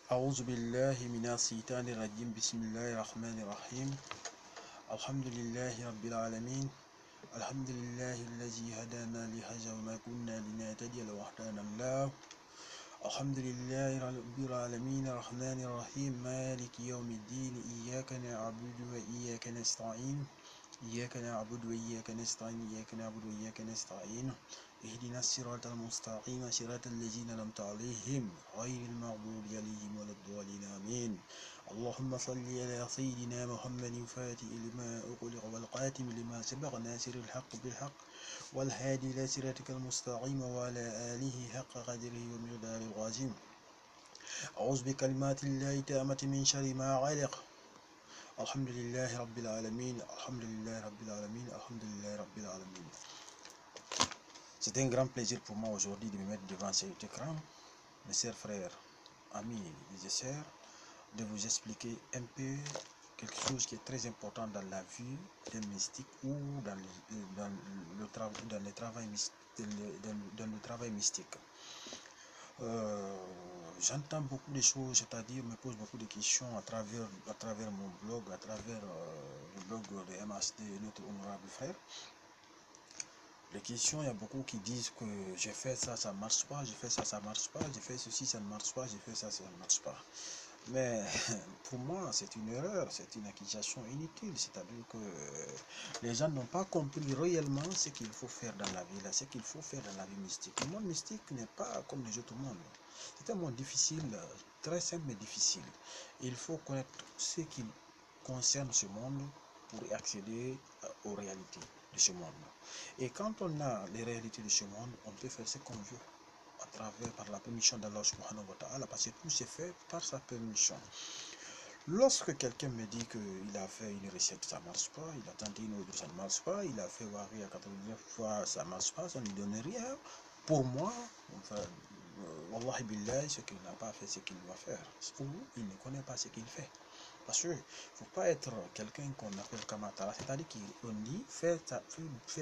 أعوذ بالله من الشيطان الرجيم بسم الله الرحمن الرحيم الحمد لله رب العالمين الحمد لله الذي هدانا لهذا وما كنا لنهتدي لولا هدانا الله الحمد لله رب العالمين الرحمن الرحيم مالك يوم الدين إياك نعبد وإياك نستعين إياك نعبد وإياك نستعين إياك نعبد وإياك نستعين اهدنا الصراط المستقيم صراط الذين أنعمت عليهم غير المغضوب عليهم ولا الضالين آمين اللهم صل على سيدنا محمد فاتح لما أغلق والقاتم لما سبق ناصر الحق بالحق والهادي إلى صراطك المستقيم وعلى آله حق قدره ومقداره العظيم أعوذ بكلمات الله التامة من شر ما علق الحمد لله رب العالمين الحمد لله رب العالمين الحمد لله رب العالمين. C'est un grand plaisir pour moi aujourd'hui de me mettre devant cet écran, mes chers frères, amis et sœurs, de vous expliquer un peu quelque chose qui est très important dans la vie d'un mystique ou dans le travail mystique. J'entends beaucoup de choses, c'est-à-dire me pose beaucoup de questions à travers mon blog, à travers le blog de MHD, notre honorable frère. Les questions, il y a beaucoup qui disent que j'ai fait ça, ça ne marche pas, j'ai fait ça, ça ne marche pas, j'ai fait ceci, ça ne marche pas, j'ai fait ça, ça ne marche pas. Mais pour moi, c'est une erreur, c'est une accusation inutile, c'est-à-dire que les gens n'ont pas compris réellement ce qu'il faut faire dans la vie, ce qu'il faut faire dans la vie mystique. Le monde mystique n'est pas comme les autres mondes. C'est un monde difficile, très simple mais difficile. Il faut connaître ce qui concerne ce monde pour accéder aux réalités de ce monde. Et quand on a les réalités de ce monde, on peut faire ce qu'on veut à travers, par la permission d'Allah subhanahu wa ta'ala, parce que tout s'est fait par sa permission. Lorsque quelqu'un me dit qu'il a fait une recette, ça ne marche pas, il a tenté une autre, ça ne marche pas, il a fait wari à 99 fois, ça ne marche pas, ça ne lui donne rien, pour moi, enfin, wallahi billahi, ce qu'il n'a pas fait, ce qu'il doit faire, ou il ne connaît pas ce qu'il fait. Parce qu'il ne faut pas être quelqu'un qu'on appelle kamatara, c'est-à-dire qu'on dit fais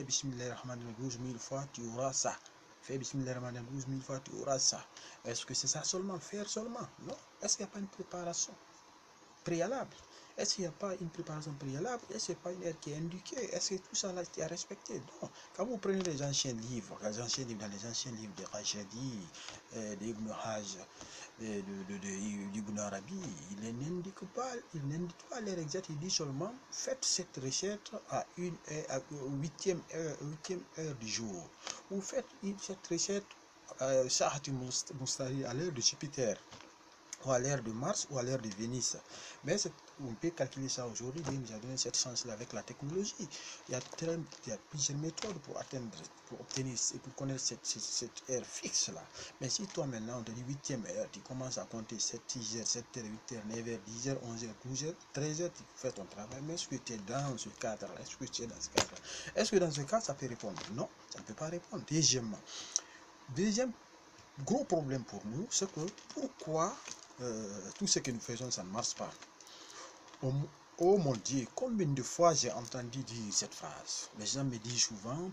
bismillah ar-Rahman 12 000 fois, tu auras ça. Fais bismillah ar-Rahman 12 000 fois, tu auras ça. Est-ce que c'est ça seulement, faire seulement? Non. Est-ce qu'il n'y a pas une préparation préalable? Est-ce qu'il n'y a pas une préparation préalable? Est-ce qu'il n'y a pas une aide qui est indiquée? Est-ce que tout ça là est à respecter? Non. Quand vous prenez les anciens livres, dans les anciens livres de Rajadi, d'Ibn Hajj, d'Ibn Arabi, il n'indique pas l'heure exacte, il dit seulement faites cette recette à 8e heure du jour, ou faites cette recette Shahati Mustari à l'heure de Jupiter, ou à l'heure de Mars, ou à l'heure de Vénus. Mais on peut calculer ça aujourd'hui. Dieu nous a donné cette chance-là avec la technologie. Il y a plusieurs méthodes pour obtenir et pour connaître cette heure fixe-là. Mais si toi maintenant on te dit 8e heure, tu commences à compter 7, 6 heures, 7 heures, 8 heures, 9 heures, 10 heures, 11 heures, 12 heures, 13 heures, tu fais ton travail. Mais est-ce que tu es dans ce cadre-là? Est-ce que tu es dans ce cadre-là? Est-ce que dans ce cas, ça peut répondre? Non, ça ne peut pas répondre. Deuxième gros problème pour nous, c'est que pourquoi tout ce que nous faisons, ça ne marche pas? Oh mon Dieu, combien de fois j'ai entendu dire cette phrase? Les gens me disent souvent,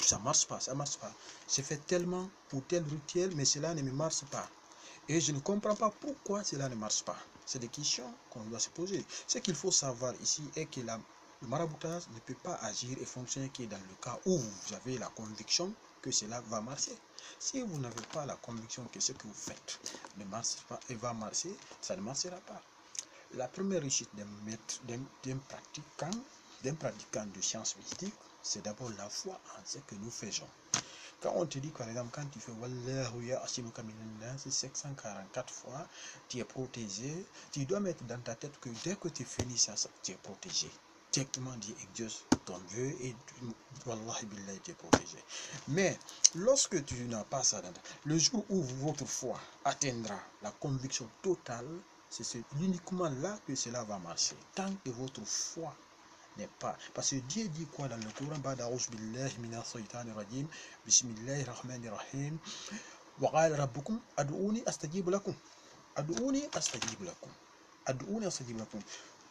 ça marche pas, ça marche pas. J'ai fait tellement pour tel rituel, mais cela ne me marche pas. Et je ne comprends pas pourquoi cela ne marche pas. C'est des questions qu'on doit se poser. Ce qu'il faut savoir ici est que le maraboutage ne peut pas agir et fonctionner que dans le cas où vous avez la conviction que cela va marcher. Si vous n'avez pas la conviction que ce que vous faites ne marche pas et va marcher, ça ne marchera pas. La première réussite d'un pratiquant de sciences mystiques, c'est d'abord la foi en ce que nous faisons. Quand on te dit, par exemple, quand tu fais Wallahu ya'asimuka minan nas 744 fois, tu es protégé, tu dois mettre dans ta tête que dès que tu finis ça, tu es protégé. Directement Dieu exauce ton vœu et Wallahi billahi, tu es protégé. Mais lorsque tu n'as pas ça, le jour où votre foi atteindra la conviction totale, c'est uniquement là que cela va marcher. Tant que votre foi n'est pas. Parce que Dieu dit quoi dans le Coran? Ba'da'ouz billahi minash shaitanir rajim. Bismillahir rahmanir rahim. Wa qala rabbukum ad'uni astajib lakum. Ad'uni astajib lakum. Ad'uni astajib lakum.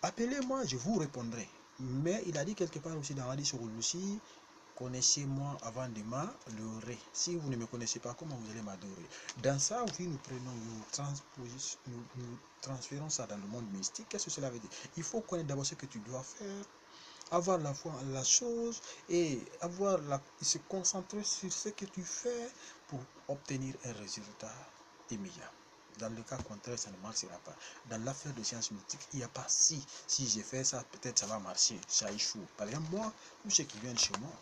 Appelez-moi, je vous répondrai. Mais il a dit quelque part aussi dans la hadith sur aussi, connaissez-moi avant de m'adorer. Si vous ne me connaissez pas, comment vous allez m'adorer? Dans ça, oui, nous transférons ça dans le monde mystique. Qu'est-ce que cela veut dire? Il faut connaître d'abord ce que tu dois faire, avoir la foi en la chose et se concentrer sur ce que tu fais pour obtenir un résultat immédiat. Dans le cas contraire, ça ne marchera pas. Dans l'affaire de sciences mystiques, il n'y a pas si j'ai fait ça, peut-être ça va marcher, ça échoue. Par exemple, moi, tous ceux qui viennent chez moi,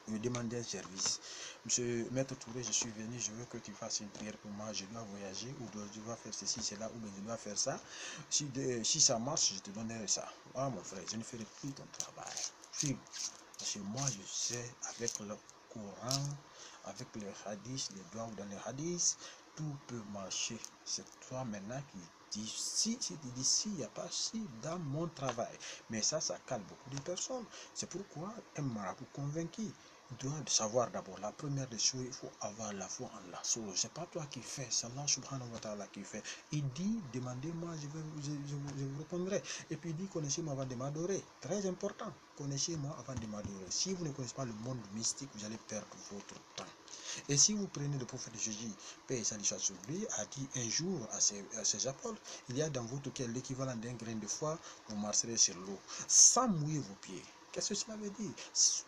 me demander un service. Monsieur Maître Touré, je suis venu, je veux que tu fasses une prière pour moi, je dois voyager, ou je dois faire ceci, cela, ou bien je dois faire ça. Si ça marche, je te donnerai ça. Ah mon frère, je ne ferai plus ton travail. Puis, parce que moi, je sais, avec le Coran, avec les hadiths, les doigts dans les hadiths, tout peut marcher. C'est toi maintenant qui dis si tu dis si, il n'y a pas si dans mon travail. Mais ça calme beaucoup de personnes. C'est pourquoi un marabout convaincu doit savoir d'abord, la première des choses, il faut avoir la foi en la chose. C'est pas toi qui fais, c'est Allah subhanahu wa ta'ala qui fait. Il dit, demandez-moi, je vous répondrai. Et puis il dit, connaissez-moi avant de m'adorer. Très important, connaissez-moi avant de m'adorer. Si vous ne connaissez pas le monde mystique, vous allez perdre votre temps. Et si vous prenez le prophète Jésus, paix et salut soit sur lui, a dit un jour à ses apôtres, il y a dans votre cœur l'équivalent d'un grain de foi, vous marcherez sur l'eau, sans mouiller vos pieds. Qu'est-ce que cela veut dire?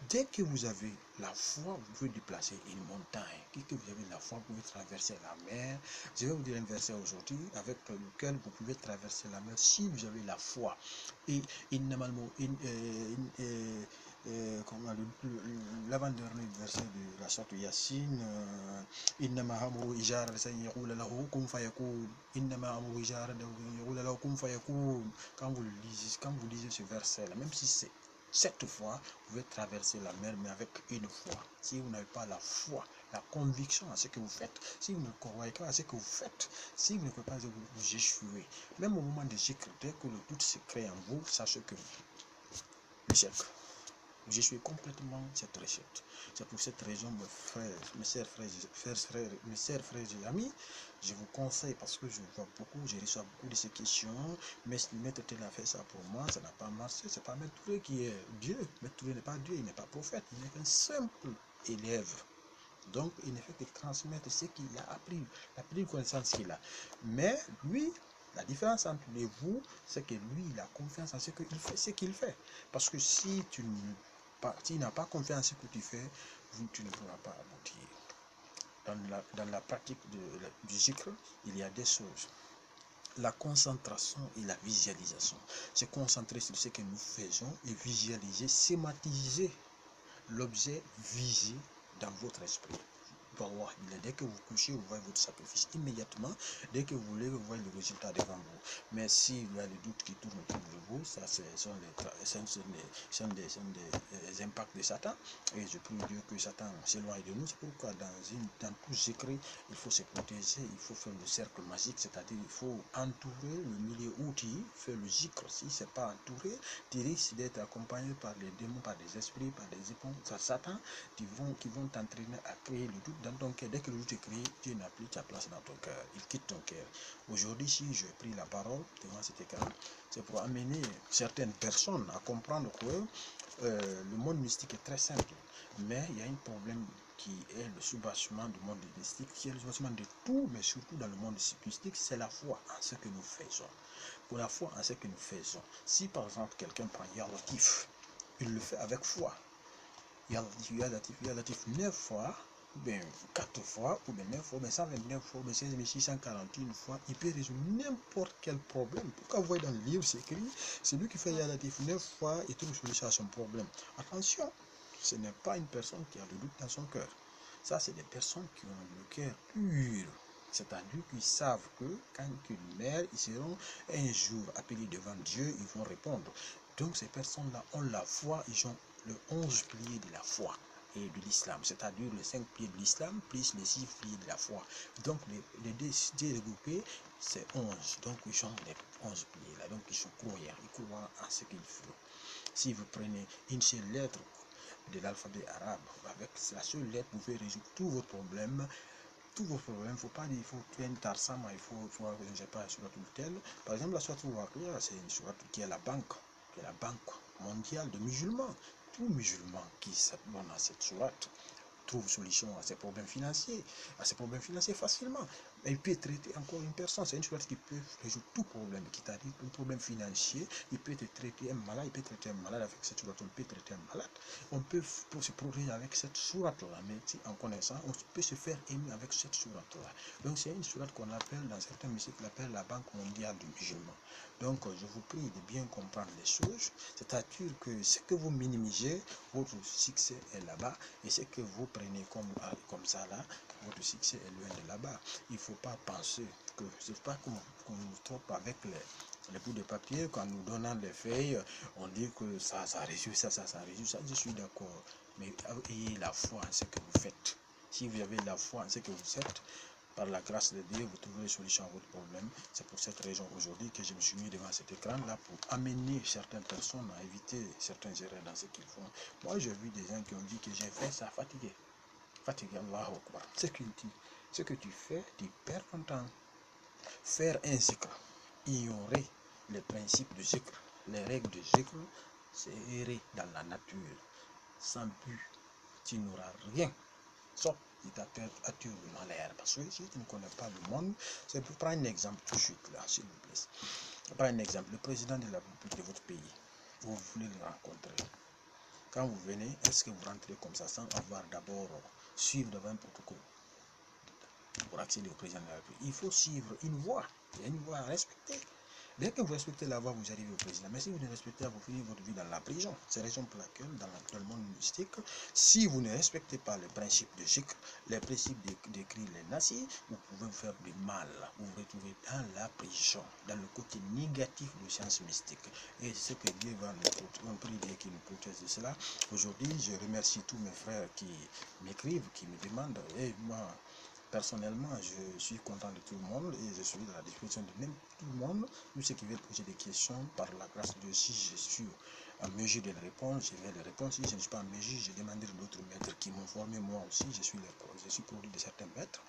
Dès que vous avez la foi, vous pouvez déplacer une montagne. Dès que vous avez la foi, vous pouvez traverser la mer. Je vais vous dire un verset aujourd'hui avec lequel vous pouvez traverser la mer si vous avez la foi. Et l'avant-dernier verset de la sorte Yassine, Innama amru ijara yaqula lahu kun fayakun. Innama amru ijara yaqula lahu kun fayakun. Quand vous lisez ce verset là, même si c'est 7 fois, vous pouvez traverser la mer, mais avec une foi. Si vous n'avez pas la foi, la conviction à ce que vous faites, si vous ne croyez pas à ce que vous faites, si vous ne croyez pas à ce que vous échouez, même au moment de zikr, dès que le doute se crée en vous, sachez que l'échec. Je suis complètement cette recette. C'est pour cette raison, mes chers frères et amis, je vous conseille, parce que je vois beaucoup, je reçois beaucoup de ces questions, mais Maître Touré a fait ça pour moi, ça n'a pas marché, c'est pas Maître Touré qui est Dieu. Maître Touré n'est pas Dieu, il n'est pas prophète, il n'est qu'un simple élève. Donc, il ne fait que transmettre ce qu'il a appris, la petite connaissance qu'il a. Mais lui, la différence entre vous, c'est que lui, il a confiance en ce qu'il fait, Parce que si tu n'as pas confiance en ce que tu fais, tu ne pourras pas aboutir. Dans la pratique du zikr, il y a des choses. La concentration et la visualisation. Se concentrer sur ce que nous faisons et visualiser, schématiser l'objet visé dans votre esprit. Dès que vous couchez, vous voyez votre sacrifice immédiatement. Dès que vous voulez, vous voyez le résultat devant vous. Mais s'il y a le doute qui tourne autour de vous, ça sont des impacts de Satan. Et je prie Dieu que Satan s'éloigne de nous. C'est pourquoi dans tout secret, il faut se protéger, il faut faire le cercle magique, c'est-à-dire il faut entourer le milieu où tu fais le zikr. Si ce n'est pas entouré, tu risques d'être accompagné par les démons, par des esprits, par des épons, par Satan, qui vont t'entraîner à créer le doute dans ton cœur. Dès que le doute est créé, Dieu n'a plus ta place dans ton cœur. Il quitte ton cœur. Aujourd'hui, si je pris la parole devant cet écran, c'est pour amener certaines personnes à comprendre que le monde mystique est très simple. Mais il y a un problème qui est le soubassement du monde mystique, qui est le soubassement de tout, mais surtout dans le monde mystique, c'est la foi en ce que nous faisons. Pour la foi en ce que nous faisons. Si par exemple quelqu'un prend Yalatif, il le fait avec foi. Yalatif 9 fois, ou bien 4 fois, ou bien 9 fois, ou bien 129 fois, ou bien 16 641 fois, il peut résoudre n'importe quel problème. Pourquoi vous voyez dans le livre, c'est écrit, celui qui fait Yalatif 9 fois, il trouve solution à son problème. Attention, ce n'est pas une personne qui a le doute dans son cœur. Ça, c'est des personnes qui ont le cœur pur. C'est-à-dire qu'ils savent que quand ils meurent, ils seront un jour appelés devant Dieu, ils vont répondre. Donc ces personnes-là ont la foi, ils ont le 11 piliers de la foi et de l'islam, c'est-à-dire les 5 piliers de l'islam plus les 6 piliers de la foi. Donc les deux regroupés, c'est 11. Donc ils ont les 11 piliers là. Donc ils sont croyants, ils croient en ce qu'ils font. Si vous prenez une seule lettre de l'alphabet arabe, avec la seule lettre, vous pouvez résoudre tous vos problèmes. Tous vos problèmes, il ne faut pas dire il faut tuer un tarsama, il faut je ne sais pas, sur tout tel. Par exemple, la sourate Waqiya, c'est une sourate qui est la banque. qui est la Banque mondiale de musulmans. Tout musulman qui s'abonne à cette sourate trouve solution à ses problèmes financiers, facilement. Et il peut traiter encore une personne. C'est une sourate qui peut résoudre tout problème qui t'arrive, un problème financier. Il peut te traiter un malade, il peut traiter un malade avec cette sourate. On peut traiter un malade. On peut se protéger avec cette sourate-là. Mais en connaissant, on peut se faire aimer avec cette sourate-là. Donc c'est une sourate qu'on appelle, dans certains musiques, la Banque mondiale du musulman. Donc je vous prie de bien comprendre les choses. C'est-à-dire que ce que vous minimisez, votre succès est là-bas. Et ce que vous prenez comme ça là, votre succès est loin de là-bas. Il ne faut pas penser que c'est pas qu'on nous trompe avec les bouts de papier, quand nous donnant les feuilles, on dit que ça résout ça, ça résout ça. Je suis d'accord, mais ayez la foi en ce que vous faites. Si vous avez la foi en ce que vous faites, par la grâce de Dieu, vous trouverez solution à votre problème. C'est pour cette raison aujourd'hui que je me suis mis devant cet écran-là pour amener certaines personnes à éviter certaines erreurs dans ce qu'ils font. Moi, j'ai vu des gens qui ont dit que j'ai fait ça fatigué. Fatigué, Allahu Akbar. Ce que tu fais, tu perds ton temps. Faire un zikr, ignorer les principes du zikr, les règles du zikr, c'est errer dans la nature. Sans but, tu n'auras rien. Sauf si tu attires dans l'air. Parce que si tu ne connais pas le monde, c'est pour prendre un exemple tout de suite là, s'il vous plaît. Prends un exemple, le président de la République de votre pays, vous voulez le rencontrer. Quand vous venez, est-ce que vous rentrez comme ça sans avoir d'abord suivre devant un protocole pour accéder au président de la République? Il faut suivre une voie. Il y a une voie à respecter. Dès que vous respectez la voie, vous arrivez au président. Mais si vous ne respectez pas, vous finissez votre vie dans la prison. C'est la raison pour laquelle, dans le monde mystique, si vous ne respectez pas les principes de zikr, les principes décrits les nazis, vous pouvez vous faire du mal. Vous vous retrouvez dans la prison, dans le côté négatif de science mystique. Et c'est ce que Dieu va nous protéger. On prie Dieu qui nous protège de cela. Aujourd'hui, je remercie tous mes frères qui m'écrivent, qui me demandent. Et moi, personnellement, je suis content de tout le monde et je suis à la disposition de même tout le monde. Tous ceux qui veulent poser des questions, par la grâce de Dieu, si je suis en mesure de les répondre, je vais les répondre. Si je ne suis pas en mesure, je demanderai d'autres maîtres qui m'ont formé. Moi aussi, je suis produit de certains maîtres.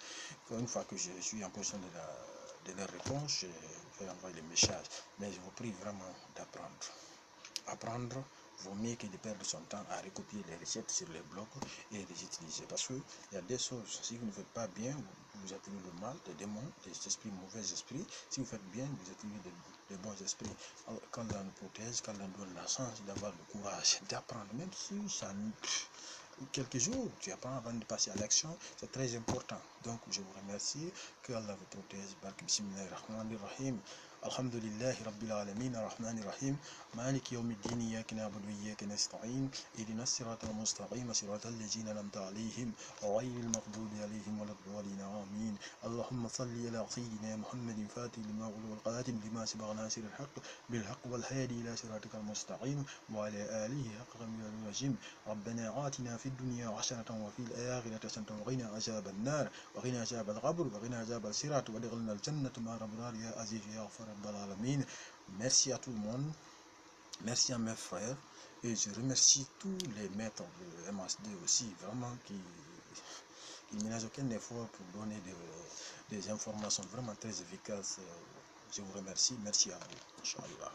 Une fois que je suis en position de leur réponse, je vais envoyer les messages. Mais je vous prie vraiment d'apprendre. Apprendre vaut mieux que de perdre son temps à recopier les recettes sur les blogs et les utiliser. Parce qu'il y a des choses, si vous ne faites pas bien, vous attirez le mal, des démons, des esprits, mauvais esprits. Si vous faites bien, vous attirez de bons esprits. Alors, quand on nous protège, quand on donne la chance d'avoir le courage d'apprendre, même si ça quelques jours, tu apprends avant de passer à l'action, c'est très important. Donc, je vous remercie, que Allah vous protège. Bark bismillahirrahmanirrahim. Alhamdulillahi rabbil alamin, arrahmanir rahim, maliki yawmiddin, iyyaka na'budu wa iyyaka nasta'in, ihdinas siratal mustaqim, siratal ladzina an'amta alaihim, ghayril maghdubi alaihim waladdallin, amin. Allahumma salli ala sayyidina Muhammadin fatih lima wal qadim lima sabagha nasir al-haq bil haqq wal hadi ila siratikal mustaqim wa ala alihi haqqa qadrihi wajim. ربنا آتنا في الدنيا حسنة وفي الآخرة حسنة وقنا عذاب النار وقنا عذاب القبر وقنا عذاب الصراط وادخلنا الجنة مع الأبرار يا عزيز يا غفار رب العالمين. Merci à tout le monde, merci à mes frères et je remercie tous les maîtres de MHD aussi, vraiment qui ménagent aucun effort pour donner des informations vraiment très efficaces. Je vous remercie, merci à vous, Inch'Allah.